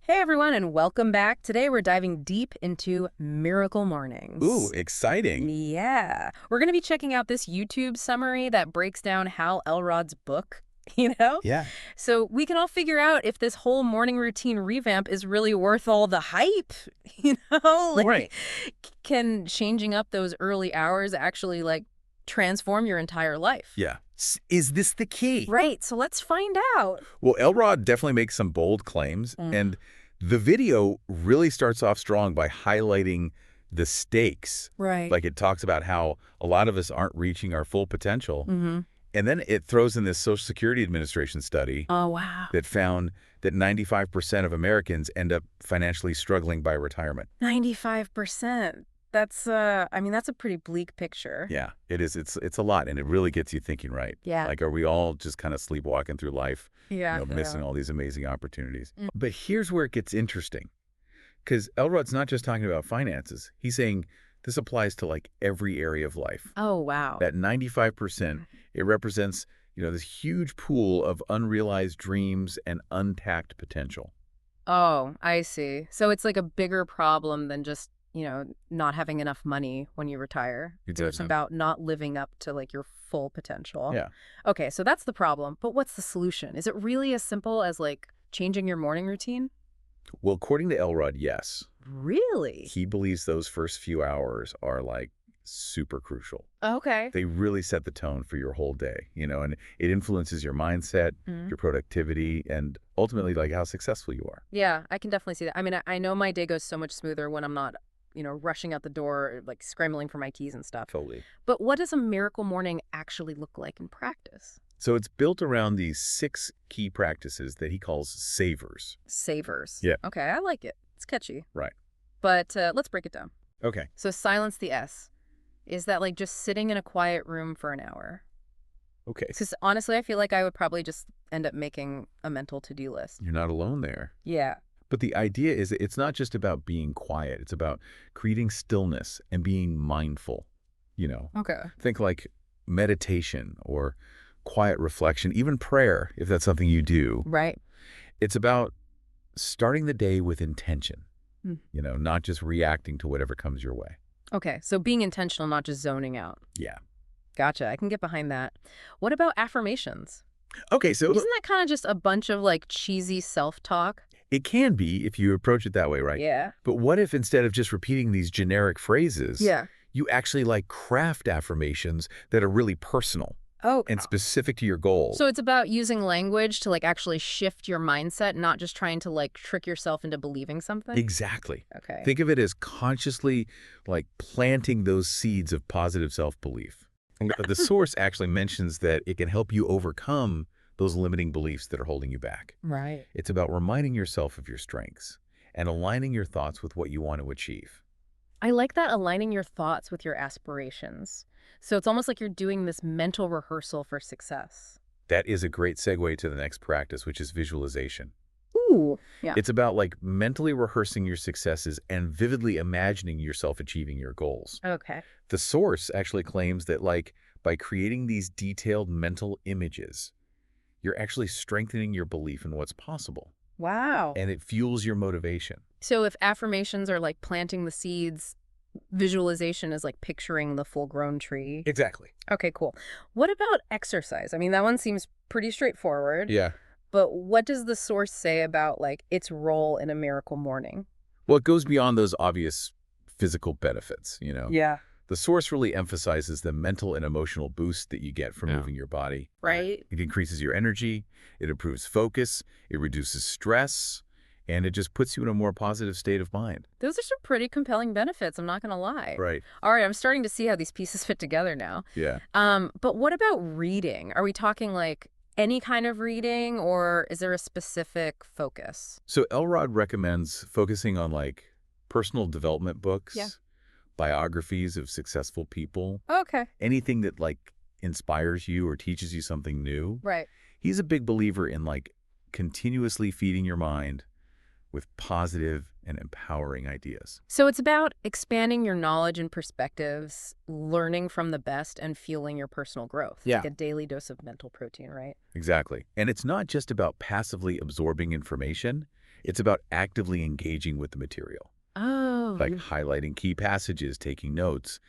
Hey everyone, and welcome back. Today we're diving deep into miracle mornings. Ooh, exciting. Yeah. We're going to be checking out this YouTube summary that breaks down Hal Elrod's book, you know? Yeah. So we can all figure out if this whole morning routine revamp is really worth all the hype, you know? Right. Can changing up those early hours actually transform your entire life? Yeah. Is this the key? Right. So let's find out. Well, Elrod definitely makes some bold claims, and the video really starts off strong by highlighting the stakes. Right. Like it talks about how a lot of us aren't reaching our full potential. Mm-hmm. And then it throws in this Social Security Administration study Oh, wow. that found that 95% of Americans end up financially struggling by retirement. 95%. That's that's a pretty bleak picture. Yeah, it is. It's a lot, and it really gets you thinking, right? Yeah. Like, are we all just kind of sleepwalking through life, Yeah. missing all these amazing opportunities? Mm. But here's where it gets interesting, because Elrod's not just talking about finances. He's saying this applies to like every area of life. Oh, wow. That 95%, it represents, this huge pool of unrealized dreams and untapped potential. Oh, I see. So it's like a bigger problem than just, not having enough money when you retire. It's Exactly. about not living up to your full potential. Yeah. Okay, so that's the problem. But what's the solution? Is it really as simple as changing your morning routine? Well, according to Elrod, yes. Really? He believes those first few hours are like super crucial. Okay. They really set the tone for your whole day, and it influences your mindset, your productivity, and ultimately like how successful you are. Yeah, I can definitely see that. I mean, I know my day goes so much smoother when I'm not, rushing out the door, scrambling for my keys and stuff. Totally. But what does a miracle morning actually look like in practice? So it's built around these 6 key practices that he calls savers. Savers. Yeah. Okay, I like it. It's catchy. Right. But let's break it down. Okay. So silence the S. Is that just sitting in a quiet room for an hour? Okay. Because honestly, I feel like I would probably just end up making a mental to-do list. You're not alone there. Yeah. But the idea is that it's not just about being quiet. It's about creating stillness and being mindful. Okay. Think like meditation or quiet reflection, even prayer, if that's something you do. Right. It's about starting the day with intention, Hmm. not just reacting to whatever comes your way. Okay, so being intentional, not just zoning out. Yeah. Gotcha. I can get behind that. What about affirmations? Okay, so Isn't that kind of just a bunch of cheesy self-talk? it can be if you approach it that way, right? Yeah. But what if instead of just repeating these generic phrases, Yeah. you actually craft affirmations that are really personal Oh. and specific to your goal? So it's about using language to actually shift your mindset, not just trying to trick yourself into believing something? Exactly. Okay. Think of it as consciously planting those seeds of positive self-belief. The source actually mentions that it can help you overcome those limiting beliefs that are holding you back. Right. It's about reminding yourself of your strengths and aligning your thoughts with what you want to achieve. I like that, aligning your thoughts with your aspirations. So it's almost like you're doing this mental rehearsal for success. That is a great segue to the next practice, which is visualization. Ooh. Yeah. It's about mentally rehearsing your successes and vividly imagining yourself achieving your goals. Okay. The source actually claims that by creating these detailed mental images, you're actually strengthening your belief in what's possible. Wow. And it fuels your motivation. So if affirmations are planting the seeds, visualization is picturing the full-grown tree. Exactly. Okay, cool. What about exercise? I mean, that one seems pretty straightforward. Yeah. But what does the source say about its role in a miracle morning? Well, it goes beyond those obvious physical benefits, Yeah. The source really emphasizes the mental and emotional boost that you get from moving your body. Right. It increases your energy, it improves focus, it reduces stress, and it just puts you in a more positive state of mind. Those are some pretty compelling benefits, I'm not going to lie. Right. All right, I'm starting to see how these pieces fit together now. Yeah. But what about reading? Are we talking any kind of reading, or is there a specific focus? So Elrod recommends focusing on personal development books, biographies of successful people, Okay. anything that inspires you or teaches you something new. Right. He's a big believer in continuously feeding your mind with positive and empowering ideas. So it's about expanding your knowledge and perspectives, learning from the best, and fueling your personal growth. Yeah. Like a daily dose of mental protein, right? Exactly. And it's not just about passively absorbing information. It's about actively engaging with the material, Oh. like highlighting key passages, taking notes,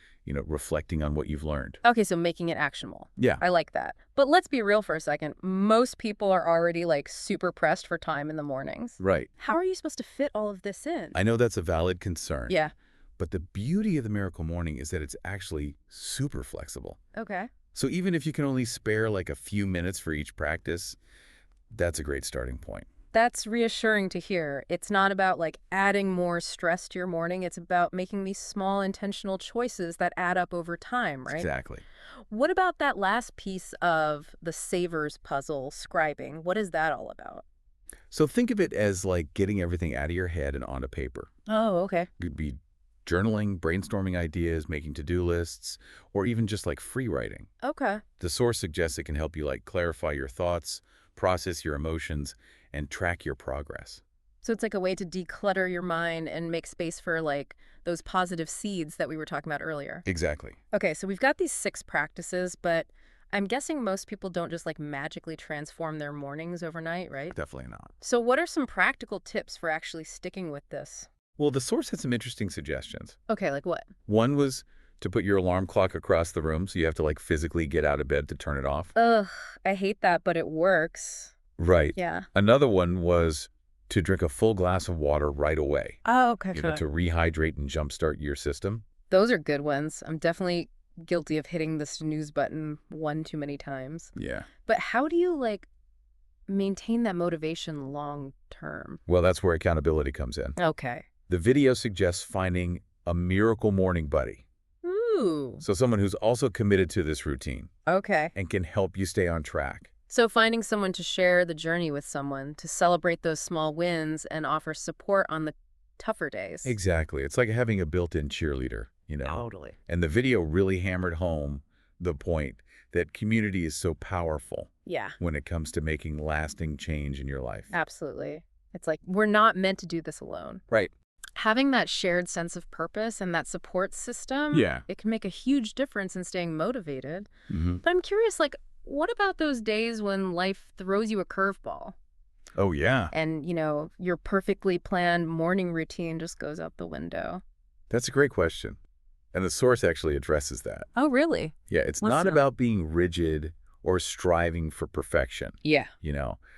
reflecting on what you've learned. Okay, so making it actionable. Yeah, I like that. But let's be real for a second. Most people are already like super pressed for time in the mornings. right. How are you supposed to fit all of this in? I know that's a valid concern. Yeah. But the beauty of the Miracle Morning is that it's actually super flexible. Okay. So even if you can only spare like a few minutes for each practice, that's a great starting point. That's reassuring to hear. It's not about like adding more stress to your morning. It's about making these small intentional choices that add up over time, right? Exactly. What about that last piece of the savers puzzle, scribing? What is that all about? So think of it as like getting everything out of your head and onto paper. Oh, okay. It could be journaling, brainstorming ideas, making to-do lists, or even just like free writing. Okay. The source suggests it can help you like clarify your thoughts, process your emotions, and track your progress. So it's like a way to declutter your mind and make space for like those positive seeds that we were talking about earlier. Exactly. Okay, so we've got these 6 practices, but I'm guessing most people don't just like magically transform their mornings overnight, right? Definitely not. So what are some practical tips for actually sticking with this? Well, the source had some interesting suggestions. Okay, like what? One was to put your alarm clock across the room so you have to like physically get out of bed to turn it off. Ugh, I hate that, but it works. Right. Yeah. Another one was to drink a full glass of water right away, Oh, okay, to rehydrate and jumpstart your system. Those are good ones. I'm definitely guilty of hitting the snooze button one too many times. Yeah. But how do you like maintain that motivation long term? Well, that's where accountability comes in. Okay. The video suggests finding a miracle morning buddy. Ooh. So someone who's also committed to this routine Okay. and can help you stay on track. So finding someone to share the journey with someone, to celebrate those small wins and offer support on the tougher days. Exactly. It's like having a built-in cheerleader, Totally. And the video really hammered home the point that community is so powerful Yeah, when it comes to making lasting change in your life. absolutely. It's like we're not meant to do this alone. Right. Having that shared sense of purpose and that support system, Yeah. it can make a huge difference in staying motivated. Mm-hmm. But I'm curious, like, what about those days when life throws you a curveball Oh, yeah. and, your perfectly planned morning routine just goes out the window? That's a great question. And the source actually addresses that. Oh, really? Yeah, it's Let's not know. about being rigid or striving for perfection, Yeah.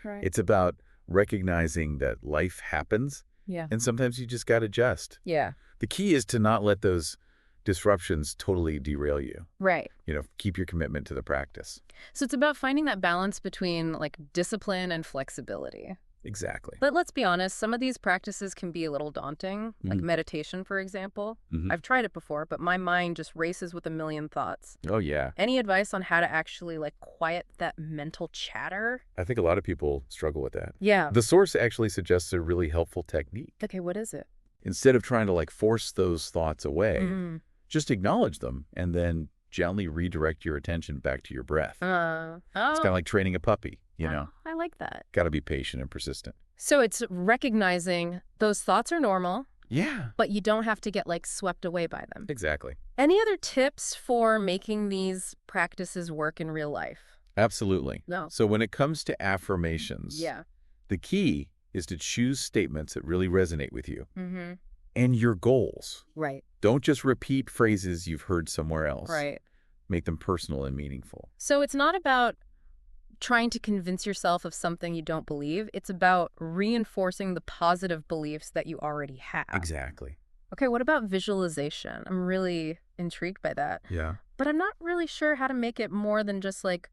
Right. It's about recognizing that life happens Yeah. and sometimes you just got to adjust. Yeah. The key is to not let those disruptions totally derail you. Right. Keep your commitment to the practice. So it's about finding that balance between like discipline and flexibility. Exactly. But let's be honest, some of these practices can be a little daunting, like Mhm. meditation, for example. Mhm. I've tried it before, but my mind just races with a million thoughts. Oh, yeah. Any advice on how to actually like quiet that mental chatter? I think a lot of people struggle with that. Yeah. The source actually suggests a really helpful technique. Okay, what is it? Instead of trying to like force those thoughts away, Mm. just acknowledge them and then gently redirect your attention back to your breath. Oh, It's kind of like training a puppy, I like that. Got to be patient and persistent. So it's recognizing those thoughts are normal, Yeah, but you don't have to get like swept away by them. exactly. Any other tips for making these practices work in real life? Absolutely. No. So when it comes to affirmations, Yeah. the key is to choose statements that really resonate with you Mm-hmm. and your goals. Right. Don't just repeat phrases you've heard somewhere else. Right. Make them personal and meaningful. So it's not about trying to convince yourself of something you don't believe. It's about reinforcing the positive beliefs that you already have. Exactly. Okay, what about visualization? I'm really intrigued by that. Yeah. But I'm not really sure how to make it more than just like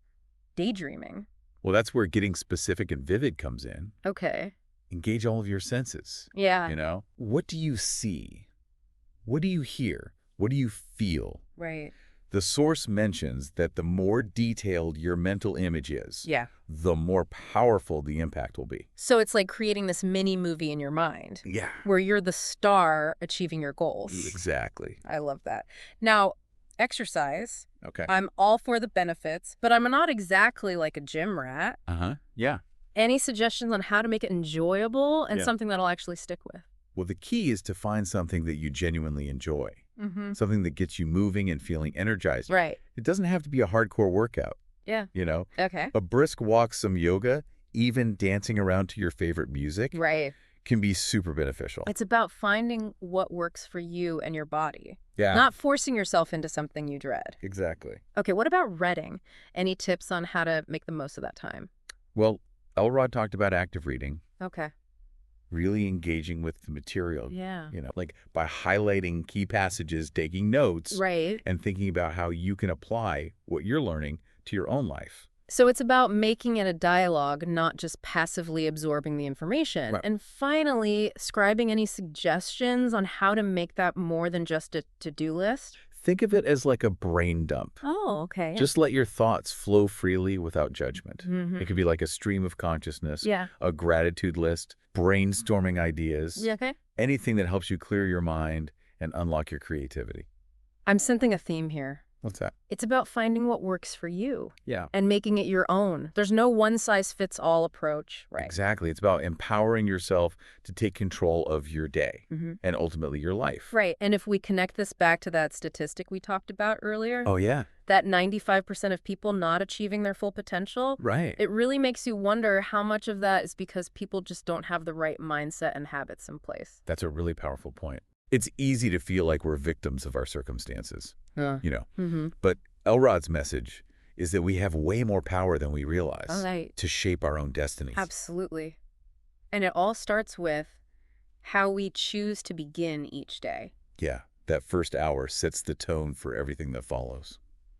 daydreaming. Well, that's where getting specific and vivid comes in. Okay. Engage all of your senses. Yeah. What do you see? What do you hear? What do you feel? Right. The source mentions that the more detailed your mental image is, Yeah. the more powerful the impact will be. So it's like creating this mini movie in your mind Yeah. where you're the star achieving your goals. Exactly. I love that. Now, exercise. Okay. I'm all for the benefits, but I'm not exactly like a gym rat. Uh-huh. Yeah. Any suggestions on how to make it enjoyable and Yeah. something that I'll actually stick with? Well, the key is to find something that you genuinely enjoy, Mm-hmm. something that gets you moving and feeling energized. Right. It doesn't have to be a hardcore workout, Yeah. you know? Okay. A brisk walk, some yoga, even dancing around to your favorite music Right. can be super beneficial. It's about finding what works for you and your body, Yeah, not forcing yourself into something you dread. exactly. Okay, what about reading? Any tips on how to make the most of that time? Well, Elrod talked about active reading, Okay. really engaging with the material, Yeah. like by highlighting key passages, taking notes, Right. and thinking about how you can apply what you're learning to your own life. So it's about making it a dialogue, not just passively absorbing the information. Right. And finally, scribing any suggestions on how to make that more than just a to-do list. Think of it as like a brain dump. Oh, okay. Just let your thoughts flow freely without judgment. Mm-hmm. It could be like a stream of consciousness, Yeah. a gratitude list, brainstorming ideas, Yeah, okay. anything that helps you clear your mind and unlock your creativity. I'm sensing a theme here. What's that? It's about finding what works for you Yeah, and making it your own. There's no one-size-fits-all approach, right? exactly. It's about empowering yourself to take control of your day Mm-hmm. and ultimately your life. Right. And if we connect this back to that statistic we talked about earlier, Oh, yeah. that 95% of people not achieving their full potential, Right. it really makes you wonder how much of that is because people just don't have the right mindset and habits in place. That's a really powerful point. It's easy to feel like we're victims of our circumstances, Mm-hmm. but Elrod's message is that we have way more power than we realize All right. to shape our own destinies. Absolutely. And it all starts with how we choose to begin each day. Yeah, that first hour sets the tone for everything that follows.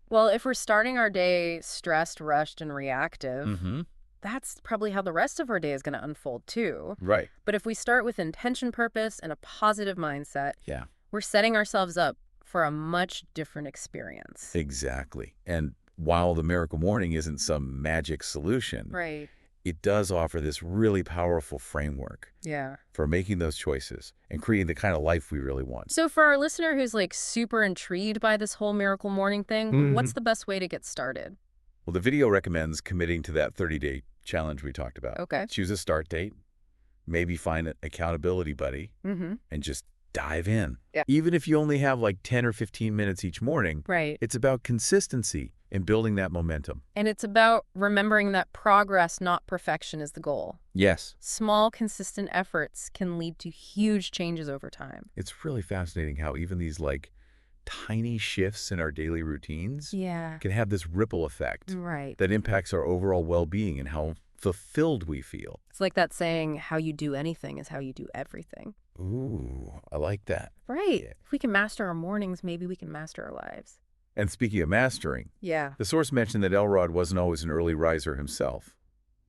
Well, if we're starting our day stressed, rushed, and reactive, Mm-hmm. that's probably how the rest of our day is going to unfold too. Right. But if we start with intention, purpose, and a positive mindset, Yeah, we're setting ourselves up for a much different experience. exactly. And while the miracle morning isn't some magic solution, Right. it does offer this really powerful framework Yeah. for making those choices and creating the kind of life we really want. So for our listener who's like super intrigued by this whole miracle morning thing, what's the best way to get started? Well, the video recommends committing to that 30-day challenge we talked about. Okay. Choose a start date, maybe find an accountability buddy, Mm-hmm. and just dive in. Yeah. Even if you only have like 10 or 15 minutes each morning, Right. it's about consistency and building that momentum. And it's about remembering that progress, not perfection, is the goal. Yes. Small, consistent efforts can lead to huge changes over time. It's really fascinating how even these like tiny shifts in our daily routines Yeah. can have this ripple effect Right. that impacts our overall well-being and how fulfilled we feel. It's like that saying, how you do anything is how you do everything. Ooh, I like that. Right. Yeah. If we can master our mornings, maybe we can master our lives. And speaking of mastering, Yeah. the source mentioned that Elrod wasn't always an early riser himself.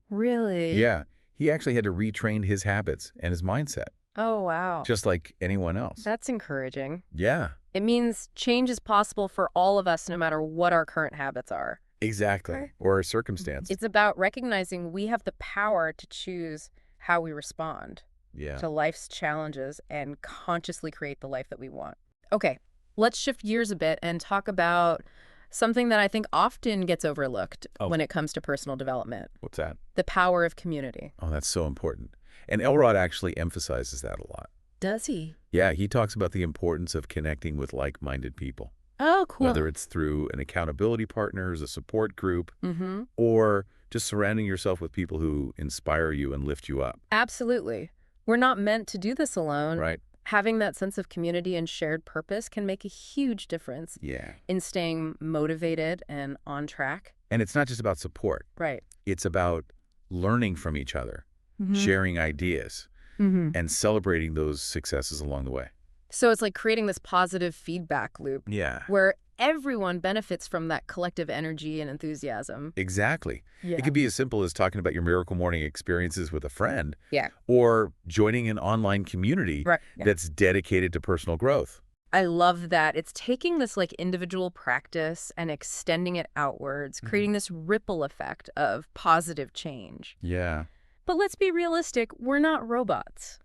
Really? Yeah, he actually had to retrain his habits and his mindset, Oh, wow. just like anyone else. That's encouraging. Yeah, It means change is possible for all of us no matter what our current habits are. exactly. Okay. Or our circumstance. It's about recognizing we have the power to choose how we respond Yeah. to life's challenges and consciously create the life that we want. Okay, let's shift gears a bit and talk about something that I think often gets overlooked Oh. when it comes to personal development, What's that? the power of community. Oh, that's so important. And Elrod actually emphasizes that a lot. Does he? Yeah, he talks about the importance of connecting with like-minded people, Oh, cool. whether it's through an accountability partner, a support group, Mm-hmm. or just surrounding yourself with people who inspire you and lift you up, Absolutely. We're not meant to do this alone. right? Having that sense of community and shared purpose can make a huge difference Yeah. in staying motivated and on track. And it's not just about support. Right. It's about learning from each other, Mm-hmm. sharing ideas, Mm-hmm. and celebrating those successes along the way. So it's like creating this positive feedback loop Yeah, where everyone benefits from that collective energy and enthusiasm. exactly. Yeah. It could be as simple as talking about your miracle morning experiences with a friend, Yeah. or joining an online community Right. Yeah. that's dedicated to personal growth. I love that. It's taking this like individual practice and extending it outwards, creating this ripple effect of positive change. Yeah. But let's be realistic, we're not robots.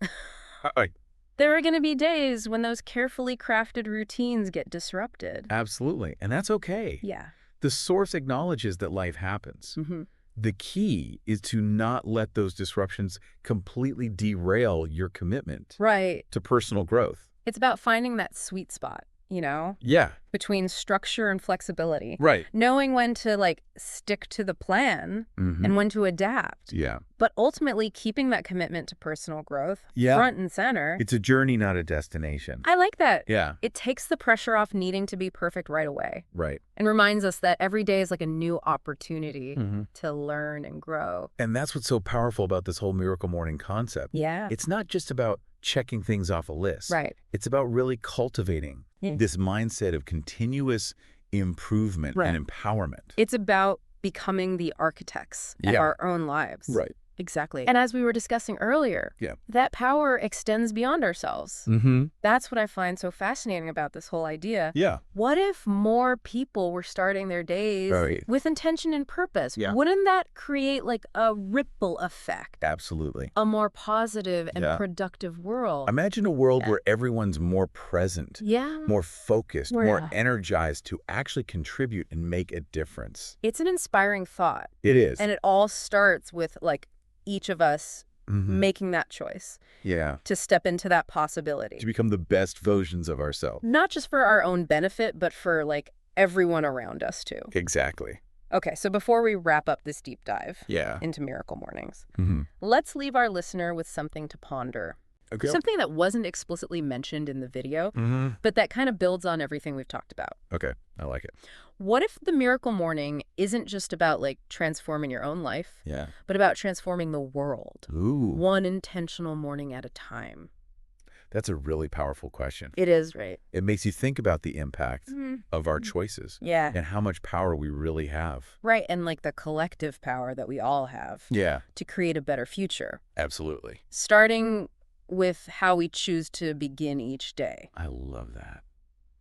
Uh, There are going to be days when those carefully crafted routines get disrupted. Absolutely. And that's okay. Yeah. The source acknowledges that life happens. Mm-hmm. The key is to not let those disruptions completely derail your commitment Right. to personal growth. It's about finding that sweet spot. you know, Yeah. between structure and flexibility. Right. Knowing when to, like, stick to the plan and when to adapt. Yeah. But ultimately keeping that commitment to personal growth Yeah. front and center. It's a journey, not a destination. I like that. Yeah. It takes the pressure off needing to be perfect right away Right. and reminds us that every day is like a new opportunity to learn and grow. And that's what's so powerful about this whole Miracle Morning concept. Yeah. It's not just about checking things off a list. Right. It's about really cultivating this mindset of continuous improvement and empowerment. It's about becoming the architects of our own lives. Right. Exactly. And as we were discussing earlier, that power extends beyond ourselves. That's what I find so fascinating about this whole idea. Yeah. What if more people were starting their days with intention and purpose? Wouldn't that create like a ripple effect? Absolutely. A more positive and productive world. Imagine a world where everyone's more present, more focused, more energized to actually contribute and make a difference. It's an inspiring thought. It is. And it all starts with like each of us making that choice. To step into that possibility. To become the best versions of ourselves. Not just for our own benefit, but for like everyone around us too. Exactly. Okay, so before we wrap up this deep dive into Miracle Mornings, let's leave our listener with something to ponder. Okay. Something that wasn't explicitly mentioned in the video, but that kind of builds on everything we've talked about. Okay, I like it. What if the Miracle Morning isn't just about like transforming your own life, but about transforming the world? Ooh. One intentional morning at a time. That's a really powerful question. It is, right? It makes you think about the impact of our choices. And how much power we really have. Right, and like the collective power that we all have. To create a better future. Absolutely. Starting with how we choose to begin each day. I love that.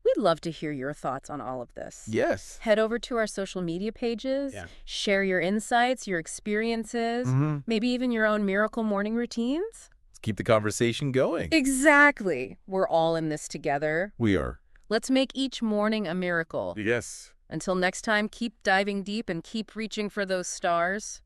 We'd love to hear your thoughts on all of this. Yes. Head over to our social media pages, share your insights, your experiences, maybe even your own Miracle Morning routines. Let's keep the conversation going. Exactly. We're all in this together. We are. Let's make each morning a miracle. Yes. Until next time, keep diving deep and keep reaching for those stars.